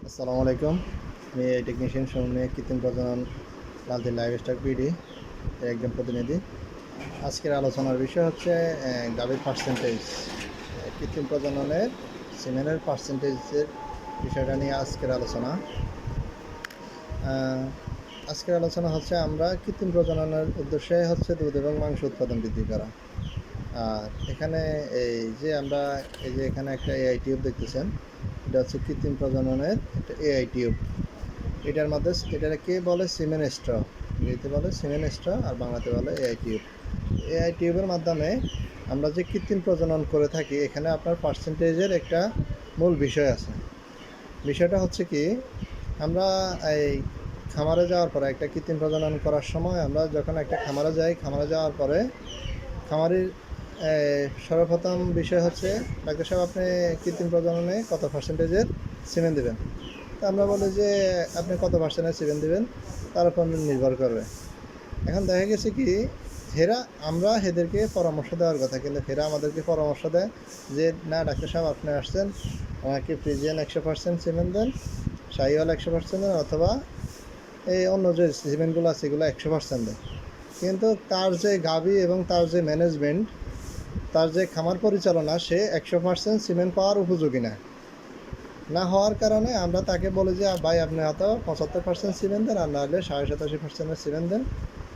আসসালামু আলাইকুম। আমি এই টেকনিশিয়ান শোরুমে কৃত্রিম প্রজনন লালতি লাইভ স্টক বিডি এর একজন প্রতিনিধি। আজকের আলোচনার বিষয় হচ্ছে গাভীর পার্সেন্টেজ, কৃত্রিম প্রজননের সিমেনের পার্সেন্টেজের বিষয়টা নিয়ে আজকের আলোচনা। আজকের আলোচনা হচ্ছে আমরা কৃত্রিম প্রজননের উদ্দেশ্যে হচ্ছে দুধ এবং মাংস উৎপাদন বৃদ্ধি করা। আর এখানে আমরা এখানে একটা এআই টিউব দেখতেছেন, এটা হচ্ছে কৃত্রিম প্রজননের একটা এআই টিউব। এটার মধ্যে এটাকে বলে সিমেন স্ট্র, ইংরেজিতে বলে সিমেন স্ট্র আর বাংলাতে বলে এআই টিউব। এআই টিউবের মাধ্যমে আমরা যে কৃত্রিম প্রজনন করে থাকি, এখানে আপনার পার্সেন্টেজের একটা মূল বিষয় আছে। বিষয়টা হচ্ছে কি, আমরা এই খামারে যাওয়ার পরে একটা কৃত্রিম প্রজনন করার সময় আমরা যখন একটা খামারে যাই, খামারে যাওয়ার পরে খামারির সর্বপ্রথম বিষয় হচ্ছে, ডাক্তার সাহেব আপনি কৃত্রিম প্রজননে কত পার্সেন্টেজের সিমেন্ট দেবেন। তা আমরা বলি যে আপনি কত পার্সেন্টের সিমেন্ট দেবেন তার উপর নির্ভর করবে। এখন দেখা গেছে কি, আমরা এদেরকে পরামর্শ দেওয়ার কথা, কিন্তু ফেরা আমাদেরকে পরামর্শ দেয় যে না ডাক্তার সাহেব আপনি আসছেন, আমাকে ফ্রিজিয়ান 100% সিমেন্ট দেন, শাহিওয়াল 100% দেন, অথবা এই অন্য যে সিমেন্টগুলো আছে এগুলো 100% দেন। কিন্তু তার যে গাভী এবং তার যে ম্যানেজমেন্ট, তার যে খামার পরিচালনা, সে 100% সিমেন্ট পাওয়ার উপযোগী না হওয়ার কারণে আমরা তাকে বলি যে ভাই আপনি হয়তো 75% সিমেন্ট দেন, আর নাহলে 87.5% সিমেন্ট দেন।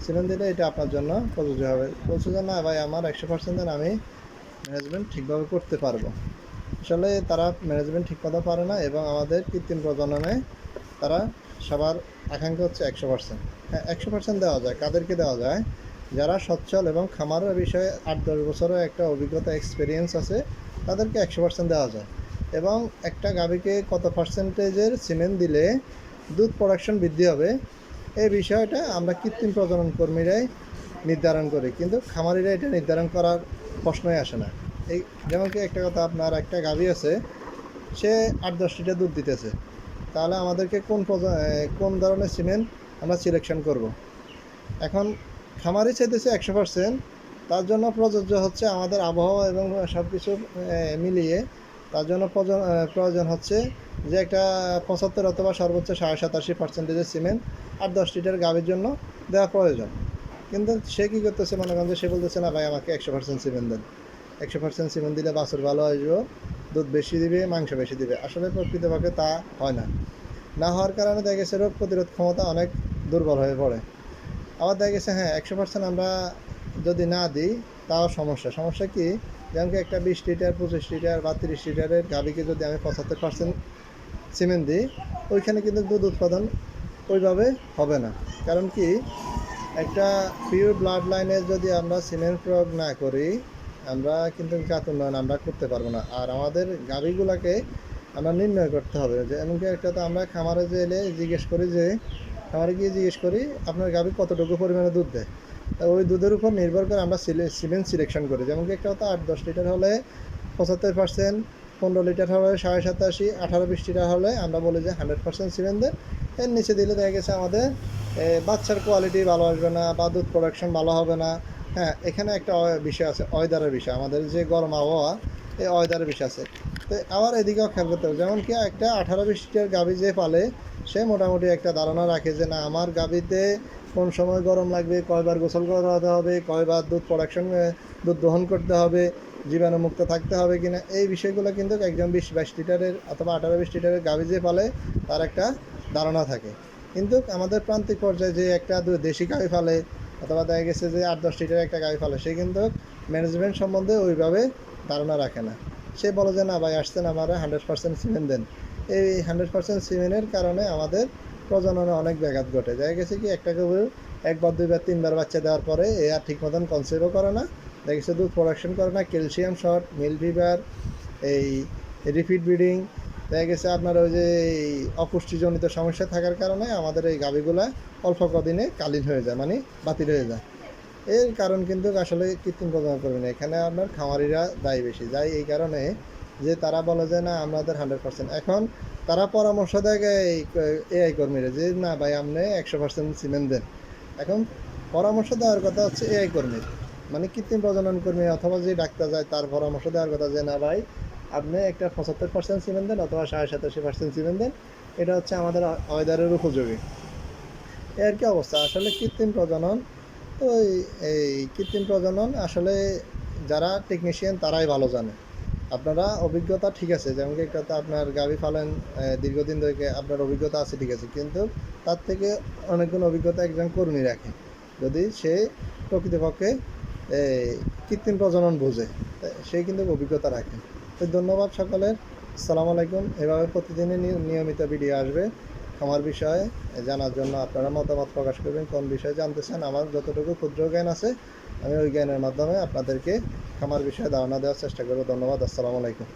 সিমেন্ট দিলে এটা আপনার জন্য প্রযোজ্য হবে। বলছে যে না ভাই আমার 100% দেন, আমি ম্যানেজমেন্ট ঠিকভাবে করতে পারবো। আসলে তারা ম্যানেজমেন্ট ঠিকমতো পারে না, এবং আমাদের কৃত্রিম প্রজননে তারা সবার আকাঙ্ক্ষা হচ্ছে 100%। হ্যাঁ, 100% দেওয়া যায়। কাদেরকে দেওয়া যায়? যারা সচ্ছল এবং খামারের বিষয়ে 8-10 বছরের একটা অভিজ্ঞতা এক্সপিরিয়েন্স আছে, তাদেরকে 100% দেওয়া যায়। এবং একটা গাভীকে কত পার্সেন্টেজের সিমেন্ট দিলে দুধ প্রোডাকশন বৃদ্ধি হবে, এই বিষয়টা আমরা কৃত্রিম প্রজনন কর্মীরাই নির্ধারণ করি, কিন্তু খামারিরা এটা নির্ধারণ করার প্রশ্নই আসে না। এই যেমন কি একটা কথা, আপনার একটা গাভী আছে, সে 8-10 লিটার দুধ দিতেছে, তাহলে আমাদেরকে কোন ধরনের সিমেন্ট আমরা সিলেকশন করব। এখন খামারি চাইতেছে 100%, তার জন্য প্রযোজ্য হচ্ছে আমাদের আবহাওয়া এবং সব কিছু মিলিয়ে তার জন্য প্রয়োজন হচ্ছে যে একটা 75 অথবা সর্বোচ্চ 87.5% সিমেন্ট 8-10 লিটার গাভীর জন্য দেওয়া প্রয়োজন। কিন্তু সে কী করতেছে, মনে করেন যে সে বলতেছে না ভাই আমাকে 100% সিমেন্ট দেন, 100% সিমেন্ট দিলে বাছুর ভালো আসবে, দুধ বেশি দিবে, মাংস বেশি দিবে। আসলে প্রকৃতপক্ষে তা হয় না হওয়ার কারণে দেখা গেছে রোগ প্রতিরোধ ক্ষমতা অনেক দুর্বল হয়ে পড়ে। আবার দেখা গেছে 100% আমরা যদি না দিই তাও সমস্যা কি, যেমন কি একটা 20 লিটার 25 লিটার বা 30 লিটারের গাভীকে যদি আমি 75% সিমেন্ট দিই, ওইখানে কিন্তু দুধ উৎপাদন ওইভাবে হবে না। কারণ কি, একটা পিওর ব্লাড লাইনে যদি আমরা সিমেন্ট প্রয়োগ না করি, আমরা কিন্তু জাত উন্নয়ন আমরা করতে পারবো না। আর আমাদের গাভীগুলোকে আমরা নির্ণয় করতে হবে যে, এমনকি একটা তো আমরা খামারে খামারে গিয়ে জিজ্ঞেস করি আপনার গাভী কতটুকু পরিমাণে দুধ দেয়। তা ওই দুধের উপর নির্ভর করে আমরা সিমেন্ট সিলেকশন করি। যেমন কি একটা হতো 8-10 লিটার হলে 75%, 15 লিটার হলে 87.5, 18-20 লিটার হলে আমরা বলি যে 100% সিমেন্ট দেন। এর নিচে দিলে দেখা গেছে আমাদের বাচ্চার কোয়ালিটি ভালো আসবে না বা দুধ প্রোডাকশন ভালো হবে না। হ্যাঁ, এখানে একটা বিষয় আছে, ওয়েদারের বিষয়। আমাদের যে গরম আবহাওয়া, এই ওয়েদারের বিষয় আছে। তো আবার এদিকেও খেয়াল করতে হবে, যেমন কি একটা 18-20 লিটার গাভী যে পালে, সে মোটামুটি একটা ধারণা রাখে যে না আমার গাভীতে কোন সময় গরম লাগবে, কয়বার গোসল করাতে হবে, কয়বার দুধ দহন করতে হবে, জীবাণুমুক্ত থাকতে হবে কিনা, এই বিষয়গুলো কিন্তু একজন 20-22 লিটারের অথবা 18-20 লিটারের গাভী যে পালে তার একটা ধারণা থাকে। কিন্তু আমাদের প্রান্তিক পর্যায়ে যে একটা দেশি গাভী ফালে, অথবা দেখা গেছে যে 8-10 লিটারের একটা গাভী ফালে, সে কিন্তু ম্যানেজমেন্ট সম্বন্ধে ওইভাবে ধারণা রাখে না। সে বলে যে না ভাই আসছেন আমার 100% সিমেন্ট দেন। এই 100% সিমেন্টের কারণে আমাদের প্রজননে অনেক ব্যাঘাত ঘটে। দেখা গেছে কি, একটা গরু 1বার 2বার 3বার বাচ্চা দেওয়ার পরে এ আর ঠিক মতন কনসেপ্টও করে না, দেখা গেছে দুধ প্রোডাকশন করে না, ক্যালসিয়াম শর্ট, মিল ফিভার, এই রিপিট ব্রিডিং, দেখা গেছে আপনার ওই যে অপুষ্টিজনিত সমস্যা থাকার কারণে আমাদের এই গাভীগুলা অল্প কদিনে কালীন হয়ে যায়, মানে বাতিল হয়ে যায়। এর কারণ কিন্তু আসলে কৃত্রিম প্রজনন করবে না, এখানে আপনার খামারিরা দায়ী বেশি যায়। এই কারণে যে তারা বলে যে না আমাদের 100%, এখন তারা পরামর্শ দেয় এই এআই কর্মীরা যে না ভাই আপনি 100% সিমেন্ট দেন। এখন পরামর্শ দেওয়ার কথা হচ্ছে এআই কর্মীর, মানে কৃত্রিম প্রজনন কর্মী অথবা যে ডাক্তার যায় তার পরামর্শ দেওয়ার কথা যে না ভাই আপনি একটা 75% সিমেন্ট দেন অথবা 87% সিমেন্ট দেন, এটা হচ্ছে আমাদের ওয়েদারের উপযোগী। এই আর কি অবস্থা। আসলে কৃত্রিম প্রজনন, তো এই কৃত্রিম প্রজনন আসলে যারা টেকনিশিয়ান তারাই ভালো জানে। আপনারা অভিজ্ঞতা ঠিক আছে, যেমন কি একটা আপনার গাভী পালেন দীর্ঘদিন ধরে, আপনার অভিজ্ঞতা আছে ঠিক আছে, কিন্তু তার থেকে অনেকগুণ অভিজ্ঞতা একজন কর্মী রাখে, যদি সে প্রকৃতপক্ষে এই কৃত্রিম প্রজনন বোঝে, সে কিন্তু অভিজ্ঞতা রাখে। তো ধন্যবাদ সকলের। আসসালামু আলাইকুম। এভাবে প্রতিদিনই নিয়মিত ভিডিও আসবে খামার বিষয়ে জানার জন্য। আপনারা মতামত প্রকাশ করবেন কোন বিষয়ে জানতে চান। আমার যতটুকু ক্ষুদ্র জ্ঞান আছে আমি ওই জ্ঞানের মাধ্যমে আপনাদেরকে খামার বিষয়ে ধারণা দেওয়ার চেষ্টা করব। ধন্যবাদ। আসসালামু আলাইকুম।